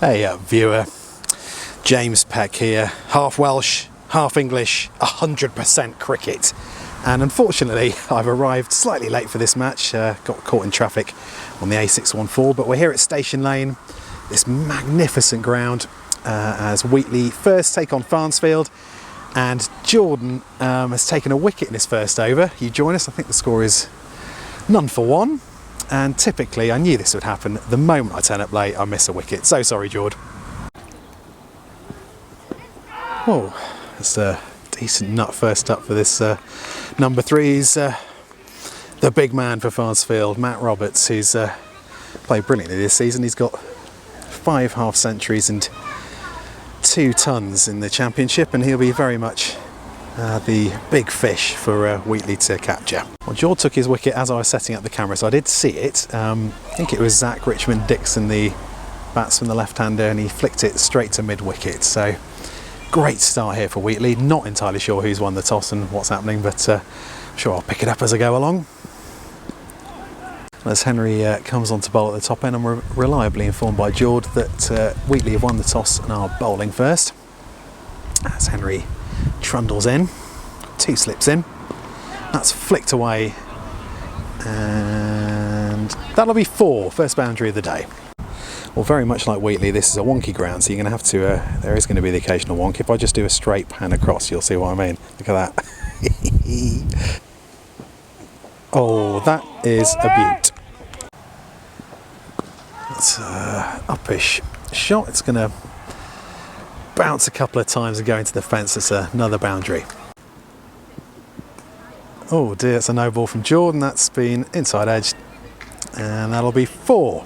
Hey viewer, James Peck here, half Welsh, half English, 100% cricket. And unfortunately I've arrived slightly late for this match, got caught in traffic on the A614, but we're here at Station Lane, this magnificent ground, as Wheatley first take on Farnsfield, and Jordan has taken a wicket in his first over. You join us, I think the score is none for one. And typically, I knew this would happen, the moment I turn up late I miss a wicket. So sorry, Jord. Oh, that's a decent nut first up for this number 3. He's the big man for Farnsfield, Matt Roberts, who's played brilliantly this season. He's got 5 half centuries and 2 tons in the championship, and he'll be very much the big fish for Wheatley to capture. Well, Jord took his wicket as I was setting up the camera, so I did see it. I think it was Zach Richmond Dixon, the batsman, the left-hander, and he flicked it straight to mid-wicket. So great start here for Wheatley. Not entirely sure who's won the toss and what's happening, but I'm sure I'll pick it up as I go along. As Henry comes on to bowl at the top end, I'm reliably informed by Jord that Wheatley have won the toss and are bowling first. As Henry trundles in, 2 slips in, that's flicked away, and that'll be 4, first boundary of the day. Well, very much like Wheatley, this is a wonky ground, so you're going to have to, there is going to be the occasional wonk. If I just do a straight pan across, you'll see what I mean. Look at that. Oh, that is a beaut. That's an uppish shot. It's going to bounce a couple of times and go into the fence. It's another boundary. Oh dear, it's a no ball from Jordan. That's been inside edge, and that'll be 4.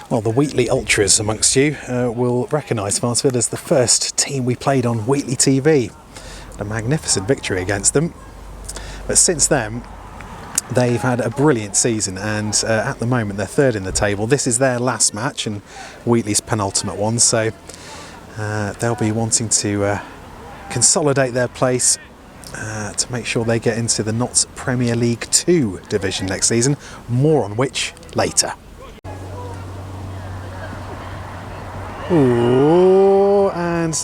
Well, the Wheatley ultras amongst you will recognise Farnsfield as the first team we played on Wheatley TV. A magnificent victory against them. But since then, they've had a brilliant season, and at the moment they're 3rd in the table. This is their last match and Wheatley's penultimate one, so they'll be wanting to consolidate their place to make sure they get into the Nottinghamshire Premier League 2 division next season, more on which later. Ooh, and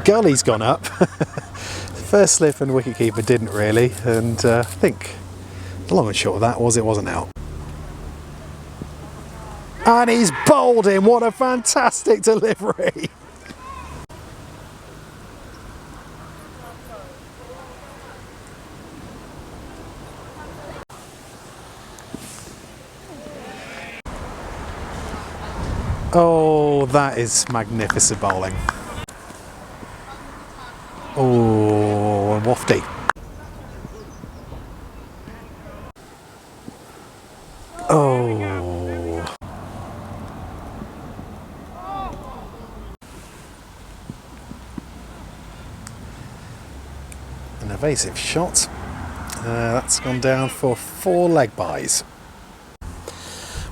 Gully's gone up. First slip and wicketkeeper didn't really, and I think the long and short of that was it wasn't out. And he's bowled him, what a fantastic delivery! Oh, that is magnificent bowling. Oh, and wafty. Oh. An evasive shot. That's gone down for 4 leg byes.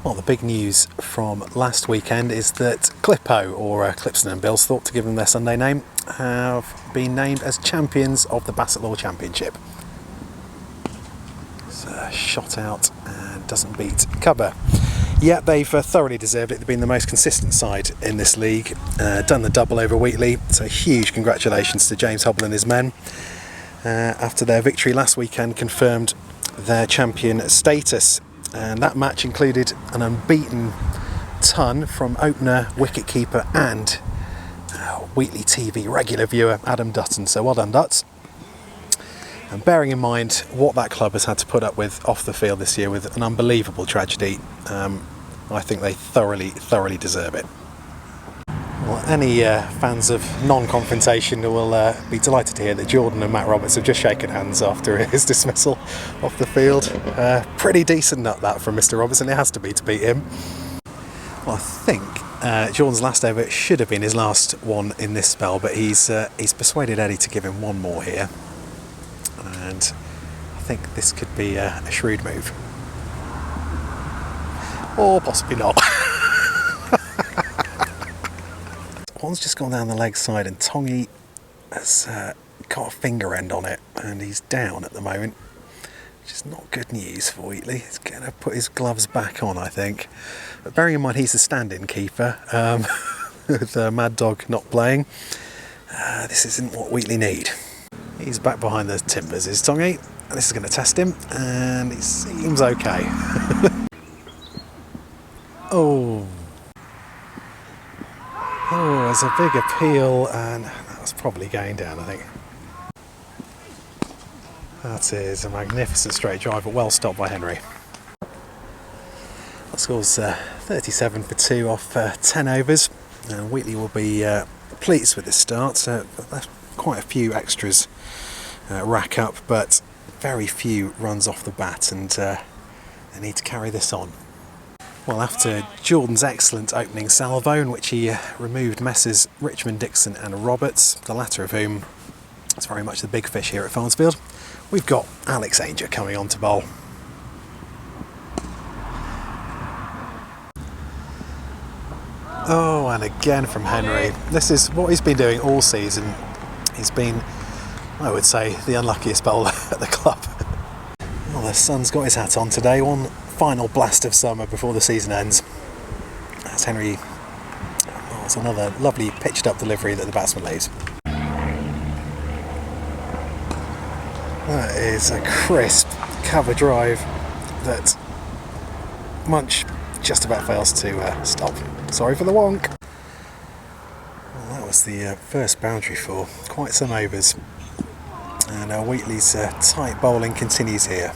Well, the big news from last weekend is that Clippo, or Clipston and Bilsthorpe to give them their Sunday name, have been named as champions of the Basset Law Championship. It's shot out and doesn't beat cover. Yeah, they've thoroughly deserved it. They've been the most consistent side in this league, done the double over Wheatley, so huge congratulations to James Hubble and his men. After their victory last weekend confirmed their champion status. And that match included an unbeaten ton from opener, wicketkeeper and Wheatley TV regular viewer Adam Dutton. So well done, Duts. And bearing in mind what that club has had to put up with off the field this year with an unbelievable tragedy, I think they thoroughly deserve it. Well, any fans of non-confrontation will be delighted to hear that Jordan and Matt Roberts have just shaken hands after his dismissal off the field. Pretty decent nut that from Mr. Robertson, it has to be to beat him. Well, I think Jordan's last over should have been his last one in this spell, but he's persuaded Eddie to give him one more here. And I think this could be a shrewd move. Or possibly not. One's just gone down the leg side and Tongy has got a finger end on it and he's down at the moment. which is not good news for Wheatley. He's going to put his gloves back on, I think. But bearing in mind he's the stand-in keeper, with Mad Dog not playing, this isn't what Wheatley need. He's back behind the timbers, is Tongy, and this is going to test him, and it seems okay. Oh, there's a big appeal, and that was probably going down, I think. That is a magnificent straight drive, but well stopped by Henry. That scores 37 for 2 off 10 overs, and Wheatley will be pleased with this start. Quite a few extras rack up, but very few runs off the bat, and they need to carry this on. Well, after Jordan's excellent opening salvo, in which he removed Messrs Richmond, Dixon and Roberts, the latter of whom is very much the big fish here at Farnsfield, we've got Alex Ainger coming on to bowl. Oh, and again from Henry. This is what he's been doing all season. He's been, I would say, the unluckiest bowler at the club. Well, the sun's got his hat on today. One final blast of summer before the season ends. That's Henry. Oh, it's another lovely pitched up delivery that the batsman leaves. That is a crisp cover drive that Munch just about fails to stop. Sorry for the wonk. Well, that was the first boundary for quite some overs. And Wheatley's tight bowling continues here.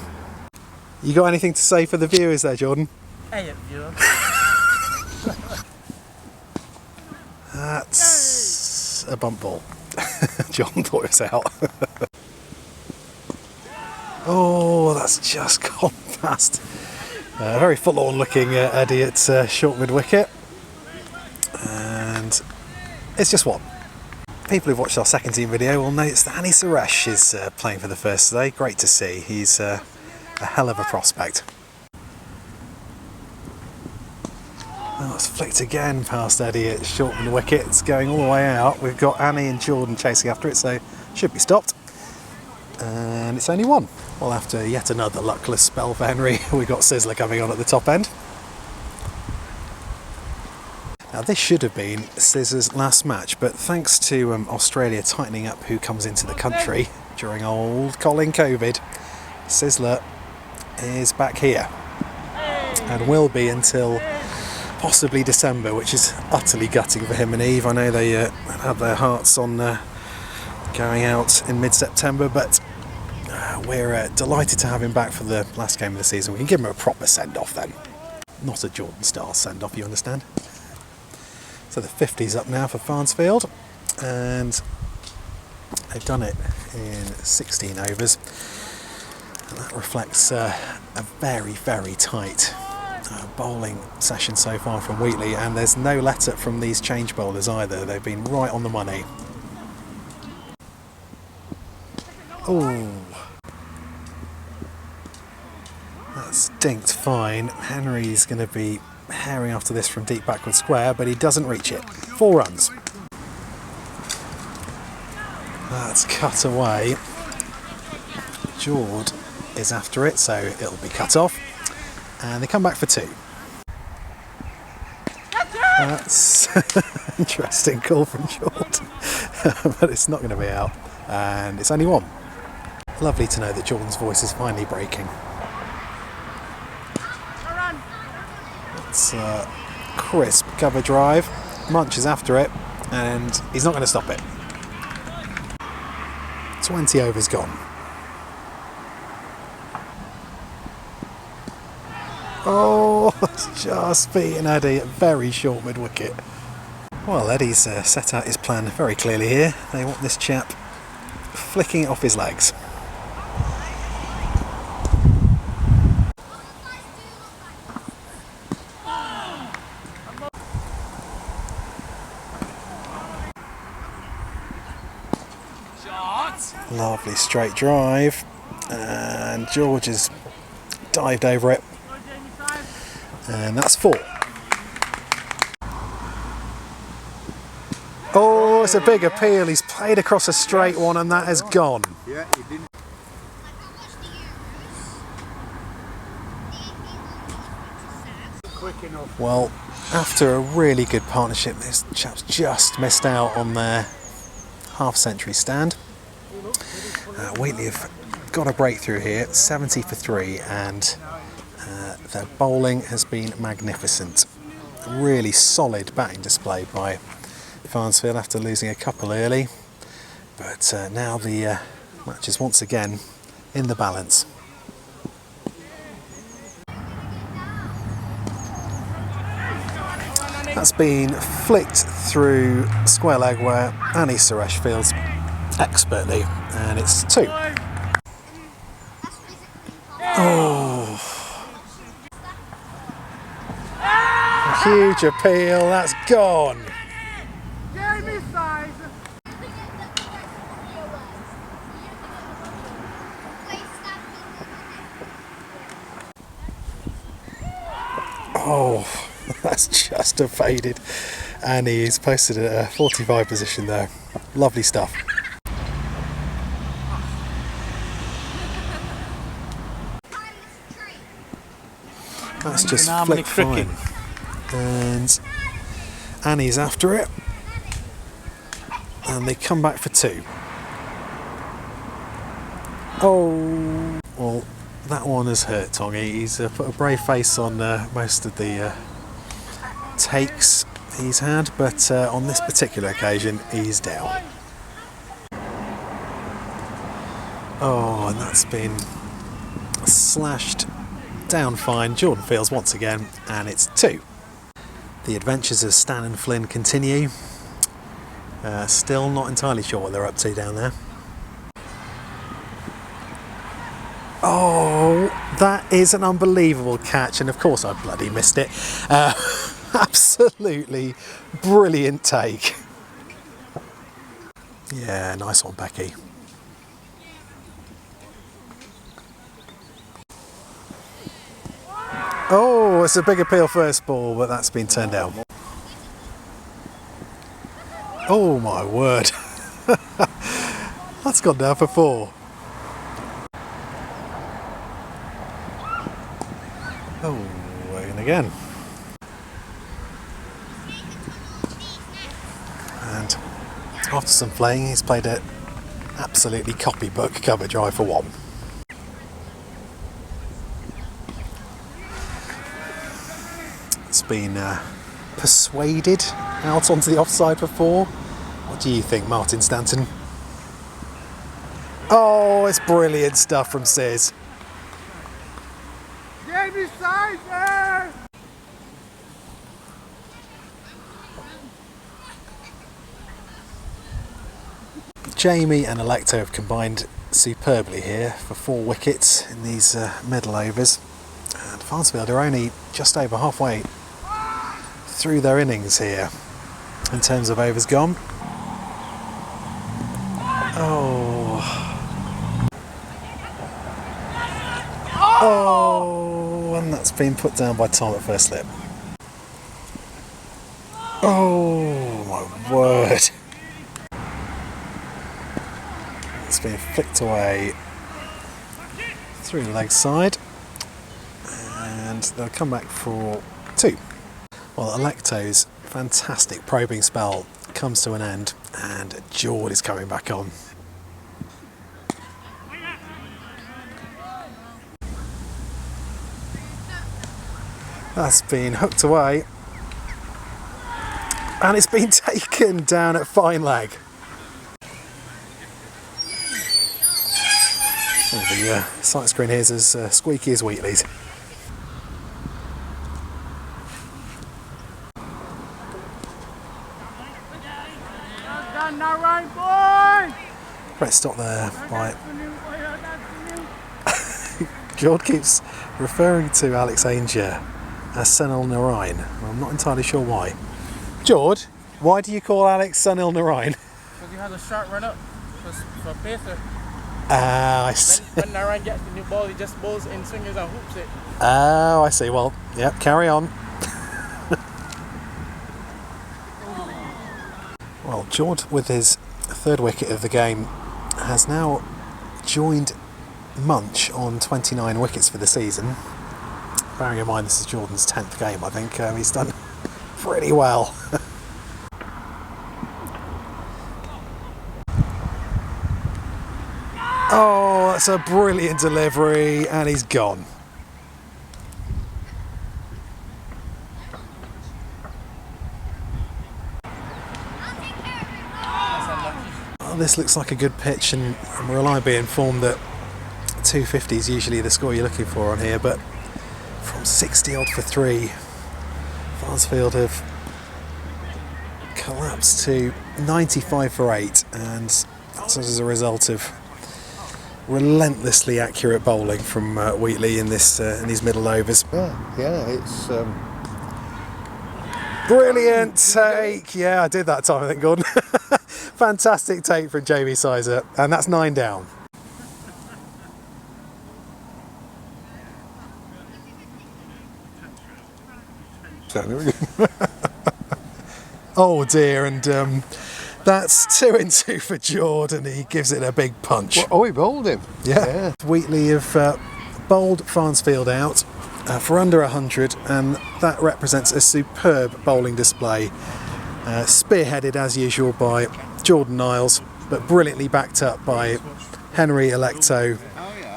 You got anything to say for the viewers there, Jordan? Hey, viewer. That's a bump ball. John thought it was out. Oh, that's just gone past. A very forlorn looking Eddie at short mid wicket. And it's just one. People who've watched our second team video will notice that Annie Suresh is playing for the first today. Great to see. He's a hell of a prospect. Oh, it's flicked again past Eddie at short mid wicket. It's going all the way out. We've got Annie and Jordan chasing after it, so should be stopped. And it's only one. Well, after yet another luckless spell for Henry, we've got Sizzler coming on at the top end. Now this should have been Sizzler's last match, but thanks to Australia tightening up who comes into the country during old Colin COVID, Sizzler is back here and will be until possibly December, which is utterly gutting for him and Eve. I know they have their hearts on going out in mid-September, but we're delighted to have him back for the last game of the season. We can give him a proper send-off then. Not a Jordan-style send-off, you understand. So the 50's up now for Farnsfield, and they've done it in 16 overs. And that reflects a very, very tight bowling session so far from Wheatley, and there's no let-up from these change bowlers either. They've been right on the money. Oh, that's dinked fine. Henry's going to be herring after this from deep backward square, but he doesn't reach it. 4 runs. That's cut away. Jord is after it, so it'll be cut off. And they come back for 2. That's an interesting call from Jord. But it's not going to be out. And it's only 1. Lovely to know that Jordan's voice is finally breaking. It's a crisp cover drive. Munch is after it, and he's not going to stop it. 20 overs gone. Oh, it's just beaten Eddie at very short mid wicket. Well, Eddie's set out his plan very clearly here. They want this chap flicking it off his legs. Lovely straight drive, and George has dived over it, and that's 4. Oh, it's a big appeal. He's played across a straight one, and that has gone. Well, after a really good partnership, this chap's just missed out on their half-century stand. Wheatley have got a breakthrough here, 70 for 3, and their bowling has been magnificent. Really solid batting display by Farnsfield after losing a couple early, but now the match is once again in the balance. That's been flicked through square leg where Annie Suresh fields expertly, and it's 2. Oh, a huge appeal, that's gone. Oh, that's just evaded, and he's posted a 45 position there. Lovely stuff. That's just flicked fine, and Annie's after it, and they come back for 2. Oh, well, that one has hurt Tongy. He's put a brave face on most of the takes he's had, but on this particular occasion he's down. Oh, and that's been slashed down fine. Jordan fields once again, and it's 2. The adventures of Stan and Flynn continue. Still not entirely sure what they're up to down there. Oh, that is an unbelievable catch, and of course I bloody missed it. Absolutely brilliant take. Yeah, nice one, Pecky. Oh, it's a big appeal first ball, but that's been turned down. Oh my word. That's gone down for 4. Oh, and again. And after some playing, he's played an absolutely copybook cover drive for 1. It's been persuaded out onto the offside for 4. What do you think, Martin Stanton? Oh, it's brilliant stuff from Sears. Jamie and Electo have combined superbly here for 4 wickets in these middle overs, and Farnsfield are only just over halfway through their innings here in terms of overs gone. Oh, and that's been put down by Tom at first slip. Oh my word. It's been flicked away through the leg side, and they'll come back for 2. Well, Electo's fantastic probing spell comes to an end, and Jord is coming back on. That's been hooked away, and it's been taken down at fine leg. The sight screen here is as squeaky as Wheatley's. Great stop there by... George keeps referring to Alex Ainger as Sunil Narayan. I'm not entirely sure why. George, why do you call Alex Sunil Narayan? Because he has a sharp run up for pacer. I see. When Narayan gets the new ball, he just bowls in swingers and hoops it. Oh, I see. Well, yep, carry on. Well, George, with his 3rd wicket of the game, has now joined Munch on 29 wickets for the season. Bearing in mind this is Jordan's 10th game, I think he's done pretty well. Oh, that's a brilliant delivery, and he's gone. Oh, this looks like a good pitch, and I'm reliably informed that 250 is usually the score you're looking for on here, but from 60 odd for 3, Farnsfield have collapsed to 95 for 8, and that's as a result of relentlessly accurate bowling from Wheatley in these middle overs. Yeah, it's brilliant take. Yeah, I did that time, I think, Gordon. Fantastic take from Jamie Sizer, and that's 9 down. Oh dear, and that's 2 and 2 for Jordan. He gives it a big punch. oh, he bowled him. Yeah. Wheatley have bowled Farnsfield out for under 100, and that represents a superb bowling display, spearheaded as usual by Jordan Niles, but brilliantly backed up by Henry Electo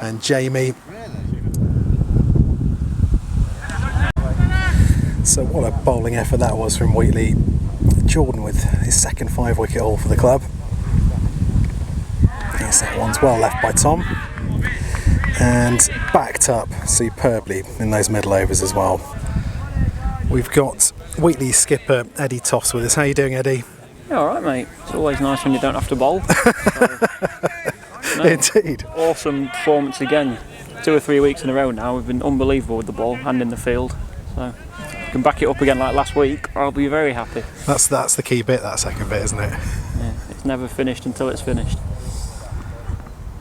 and Jamie. So what a bowling effort that was from Wheatley. Jordan with his second 5-wicket haul for the club. Yes, that one's well left by Tom, and backed up superbly in those middle overs as well. We've got Wheatley skipper Eddie Toss with us. How are you doing, Eddie? Yeah, all right, mate. It's always nice when you don't have to bowl. Indeed. Awesome performance again. 2 or 3 weeks in a row now. We've been unbelievable with the ball and in the field. So if we can back it up again like last week, I'll be very happy. That's the key bit, that second bit, isn't it? Yeah, it's never finished until it's finished.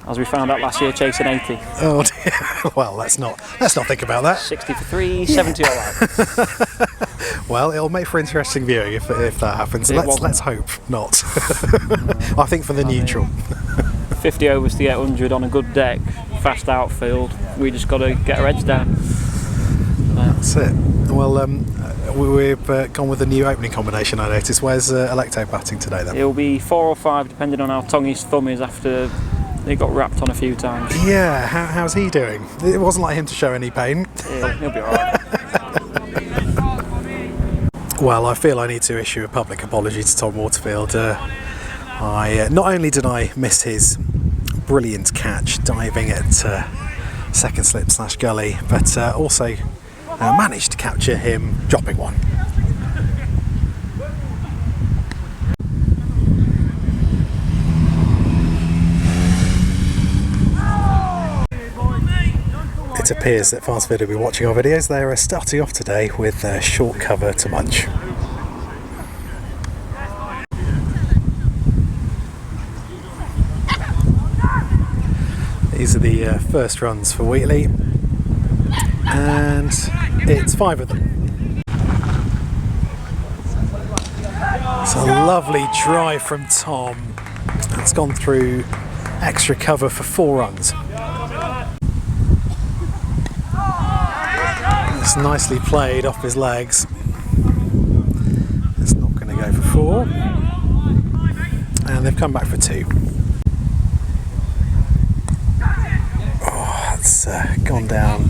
As we found out last year, chasing 80. Oh dear. Well, let's not think about that. 60 for 3, 70 all out. Well, it'll make for interesting viewing if that happens. Let's hope not. I think for the neutral. 50 overs to get 100 on a good deck, fast outfield. We just got to get our heads down. That's it. Well, we've gone with the new opening combination, I noticed. Where's Electo batting today then? It'll be 4 or 5 depending on how tongue his thumb is after he got wrapped on a few times. Yeah, how's he doing? It wasn't like him to show any pain. He'll be alright. Well, I feel I need to issue a public apology to Tom Waterfield. Not only did I miss his brilliant catch diving at second slip / gully, but also managed to capture him dropping one. It appears that Farnsfield will be watching our videos. They are starting off today with short cover to munch. These are the first runs for Wheatley, and it's 5 of them. It's a lovely drive from Tom. It's gone through extra cover for 4 runs. It's nicely played off his legs. It's not going to go for 4. And they've come back for 2. Oh, that's gone down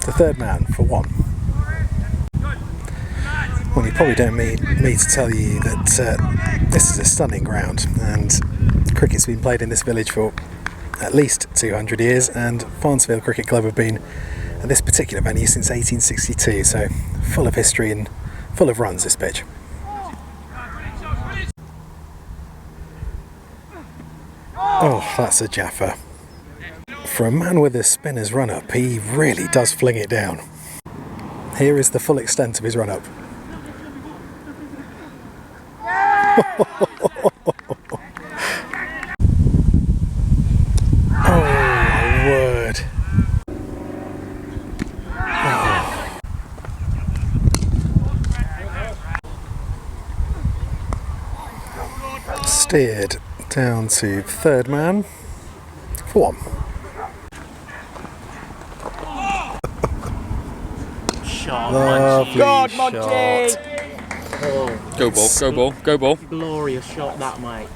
to third man for 1. Well, you probably don't need me to tell you that this is a stunning ground, and cricket's been played in this village for at least 200 years, and Farnsfield Cricket Club have been at this particular venue since 1862, so full of history and full of runs, this pitch. Oh, that's a jaffer. For a man with a spinner's run-up, he really does fling it down. Here is the full extent of his run-up. Oh, my word. Steered down to third man for 1. shot, Lovely God, shot. Monty! Oh, Go ball, go ball. glorious shot that, mate.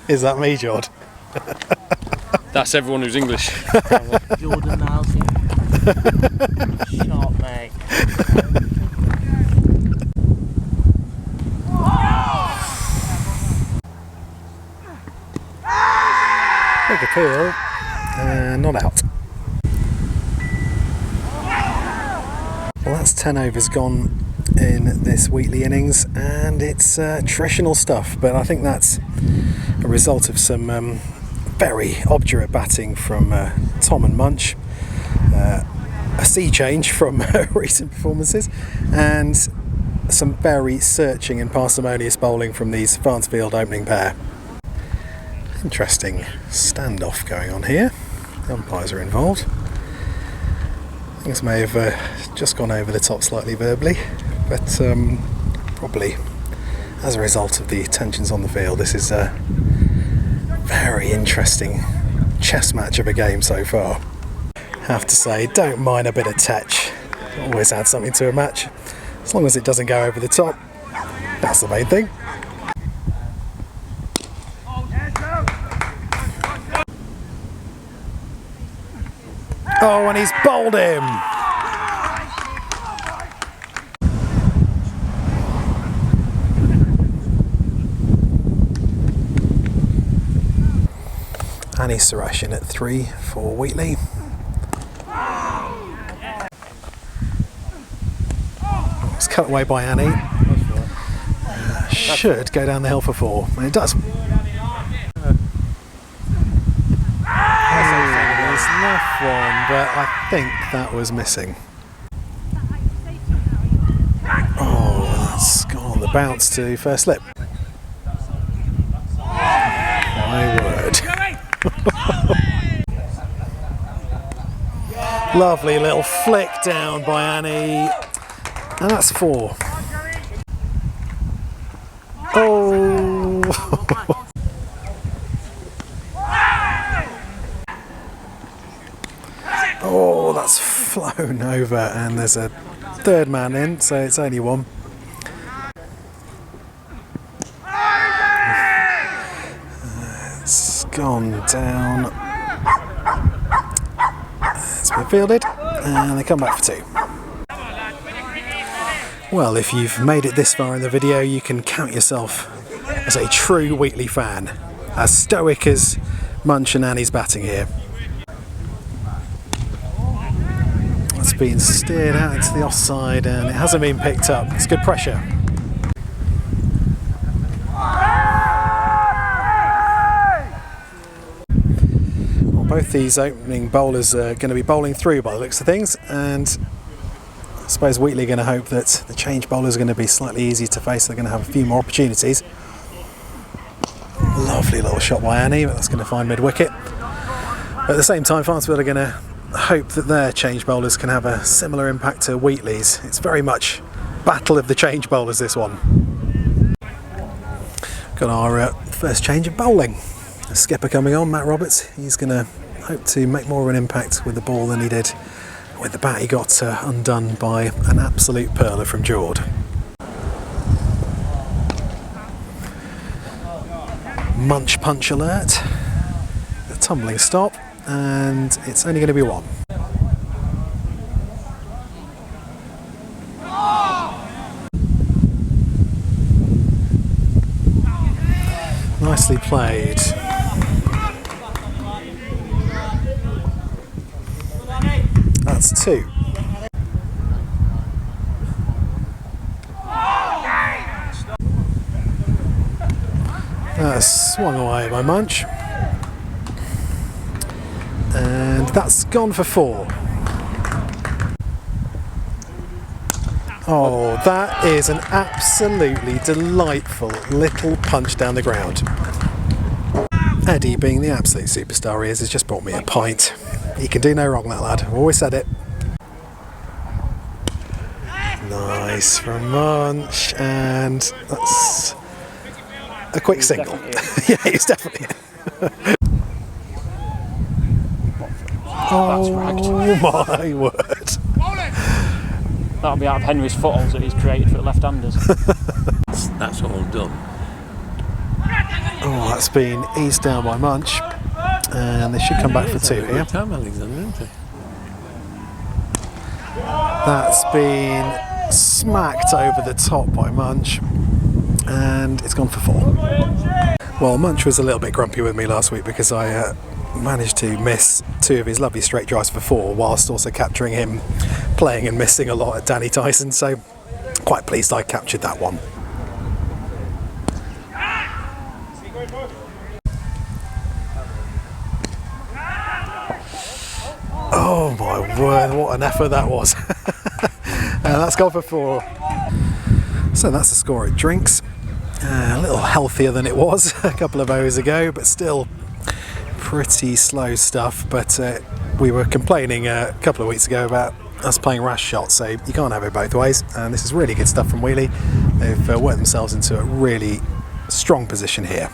Is that me, Jord? That's everyone who's English. Jordan Niles. Shot, mate. Big appeal, and not out. Well, that's 10 overs gone in this Wheatley innings, and it's attritional stuff, but I think that's a result of some very obdurate batting from Tom and Munch, a sea change from recent performances, and some very searching and parsimonious bowling from these Farnsfield opening pair. Interesting standoff going on here. The umpires are involved. Things may have just gone over the top slightly verbally, but probably as a result of the tensions on the field. This is a very interesting chess match of a game so far. Have to say, don't mind a bit of touch. Always add something to a match. As long as it doesn't go over the top, that's the main thing. Oh, and he's bowled him! Annie Suresh in at 3 for Wheatley. It's cut away by Annie. Should go down the hill for 4, and it does. Left one, but I think that was missing. Oh, that's gone on the bounce to first slip. My word. Lovely little flick down by Annie, and that's 4. Oh. Oh, that's flown over, and there's a third man in, so it's only 1. It's gone down. It's been fielded, and they come back for 2. Well, if you've made it this far in the video, you can count yourself as a true Wheatley fan, as stoic as Munch and Annie's batting here. It's been steered out into the offside, and it hasn't been picked up. It's good pressure. Well, both these opening bowlers are going to be bowling through by the looks of things, and I suppose Wheatley are going to hope that the change bowlers are going to be slightly easier to face. They're going to have a few more opportunities. Lovely little shot by Annie, but that's going to find mid-wicket. At the same time, Farnsfield are going to hope that their change bowlers can have a similar impact to Wheatley's. It's very much battle of the change bowlers, this one. Got our first change of bowling. The skipper coming on, Matt Roberts. He's going to hope to make more of an impact with the ball than he did with the bat. He got undone by an absolute perler from Jord. Munch punch alert. A tumbling stop. And it's only going to be 1. Nicely played. That's 2. That's swung away by Munch. And that's gone for 4. Oh, that is an absolutely delightful little punch down the ground. Eddie, being the absolute superstar he is, has just brought me a pint. He can do no wrong, that lad. I've always said it. Nice from Munch, and that's a quick single. Yeah, he's definitely in. Oh my word. That'll be out of Henry's footholds that he's created for the left-handers. That's all done. Oh, that's been eased down by Munch, and they should come back for 2 here. Time, Alexander, isn't he? That's been smacked over the top by Munch, and it's gone for 4. Well, Munch was a little bit grumpy with me last week because I managed to miss 2 of his lovely straight drives for 4, whilst also capturing him playing and missing a lot at Danny Tyson, so quite pleased I captured that one. Oh my word, what an effort that was. And that's gone for 4. So that's the score at drinks. A little healthier than it was a couple of hours ago, but still pretty slow stuff. But we were complaining a couple of weeks ago about us playing rash shots, so you can't have it both ways. And this is really good stuff from Wheatley. They've worked themselves into a really strong position here.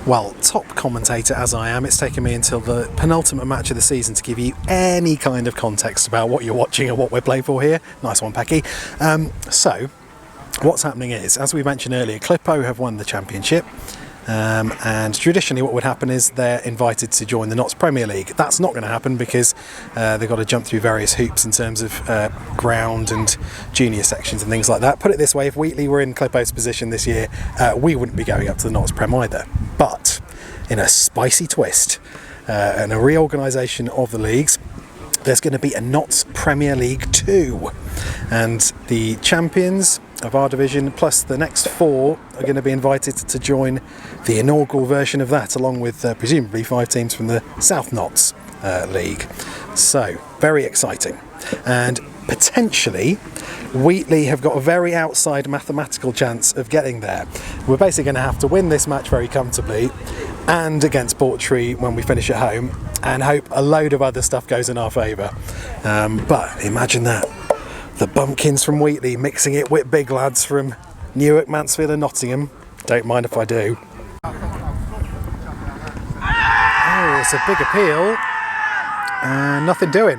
Well, top commentator as I am, it's taken me until the penultimate match of the season to give you any kind of context about what you're watching and what we're playing for here. Nice one, Pecky. So, what's happening is, as we mentioned earlier, Clippo have won the championship. And traditionally what would happen is they're invited to join the Notts Premier League. That's not going to happen because they've got to jump through various hoops in terms of ground and junior sections and things like that. Put it this way, if Wheatley were in Clippo's position this year, we wouldn't be going up to the Notts Prem either. But in a spicy twist and a reorganisation of the leagues, there's going to be a Notts Premier League 2, and the champions of our division plus the next 4 are going to be invited to join the inaugural version of that, along with presumably 5 teams from the South Notts League. So very exciting, and potentially Wheatley have got a very outside mathematical chance of getting there. We're basically going to have to win this match very comfortably and against Portree when we finish at home, and hope a load of other stuff goes in our favour. But imagine that. The bumpkins from Wheatley mixing it with big lads from Newark, Mansfield and Nottingham. Don't mind if I do. Oh, it's a big appeal. And nothing doing.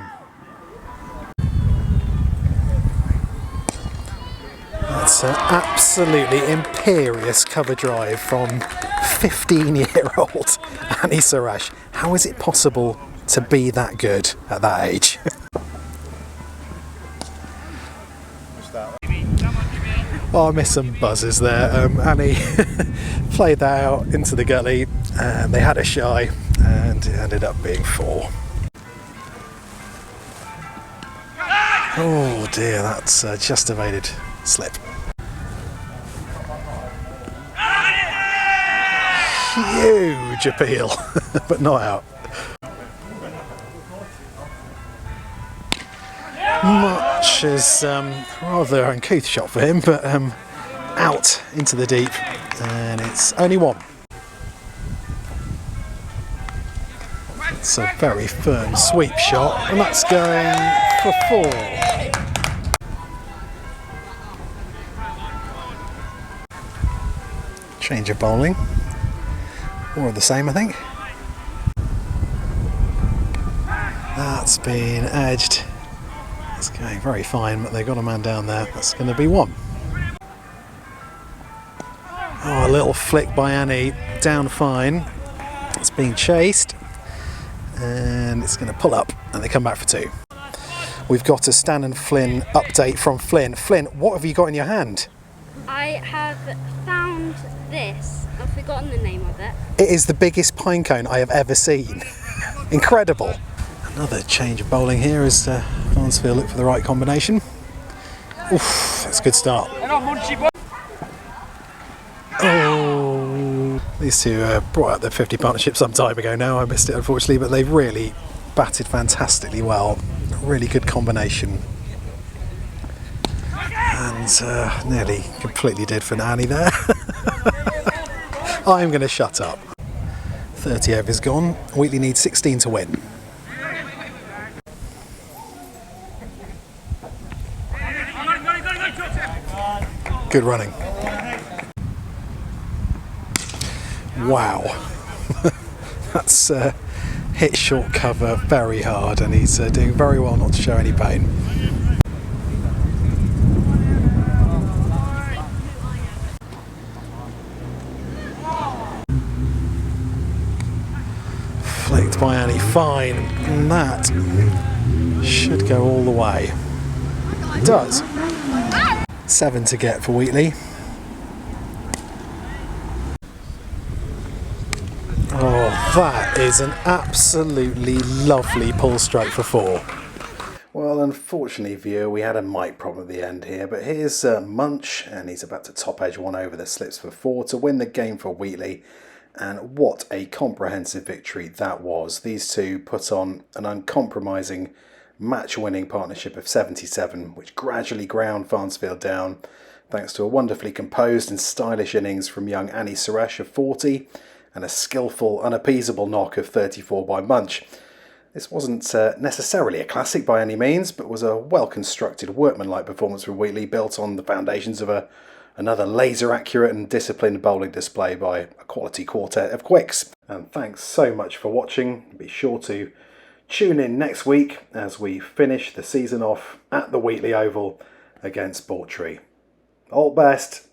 That's an absolutely imperious cover drive from 15-year-old Annie Sarash. How is it possible to be that good at that age? Oh, I missed some buzzers there. Annie played that out into the gully, and they had a shy, and it ended up being 4. Oh dear, that's just evaded slip. Huge appeal, but not out. Much as rather uncouth shot for him, but out into the deep, and it's only 1. It's a very firm sweep shot, and that's going for 4. Change of bowling. More of the same, I think. That's been edged. It's going very fine, but they've got a man down there. That's going to be 1. Oh, a little flick by Annie, down fine. It's being chased, and it's going to pull up, and they come back for 2. We've got a Stan and Flynn update from Flynn. Flynn, what have you got in your hand? I have found this. I've forgotten the name of it. It is the biggest pine cone I have ever seen. Incredible. Another change of bowling here as Farnsfield look for the right combination. Oof, that's a good start. Oh, these two brought out the 50 partnership some time ago now. I missed it unfortunately, but they've really batted fantastically well. Really good combination. And nearly completely did for Annie there. I'm going to shut up. 30 overs gone. Wheatley needs 16 to win. Good running. Wow. That's hit short cover very hard, and he's doing very well not to show any pain. money, fine. And that should go all the way. It does. 7 to get for Wheatley. Oh, that is an absolutely lovely pull stroke for 4. Well, unfortunately, viewer, we had a mic problem at the end here, but here's Munch, and he's about to top edge one over the slips for 4 to win the game for Wheatley. And what a comprehensive victory that was. These two put on an uncompromising match-winning partnership of 77, which gradually ground Farnsfield down, thanks to a wonderfully composed and stylish innings from young Annie Suresh of 40, and a skillful, unappeasable knock of 34 by Munch. This wasn't necessarily a classic by any means, but was a well-constructed, workmanlike performance from Wheatley, built on the foundations of another laser-accurate and disciplined bowling display by a quality quartet of quicks. And thanks so much for watching. Be sure to tune in next week as we finish the season off at the Wheatley Oval against Bawtry. All best.